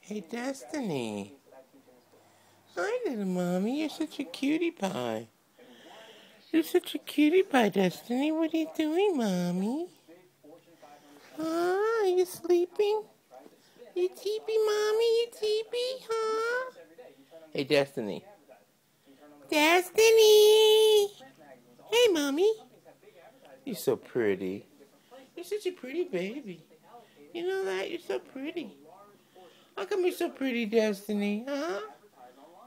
Hey, Destiny. Hi, little mommy. You're such a cutie pie. You're such a cutie pie, Destiny. What are you doing, mommy? Huh? Are you sleeping? You teepee, mommy? You teepee, huh? Hey, Destiny. Destiny! Hey, mommy. You're so pretty. You're such a pretty baby. You know that? You're so pretty. How come you're so pretty, Destiny? Huh?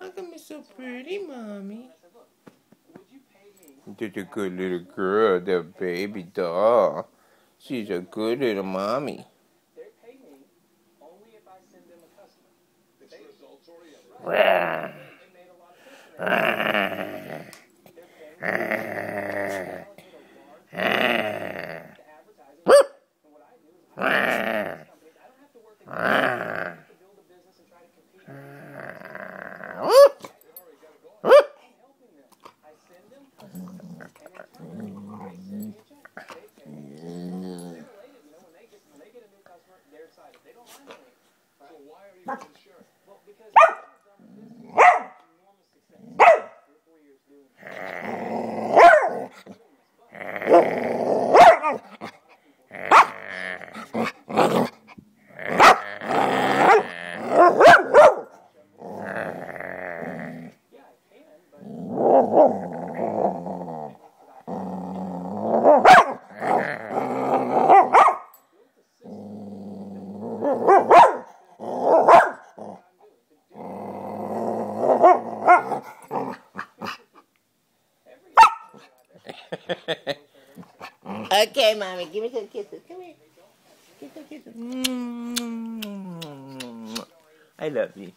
How come you're so pretty, mommy? You're a good little girl, that baby doll. She's a good little mommy. Okay, mommy, give me some kisses. Come here. Give me some kisses. I love you.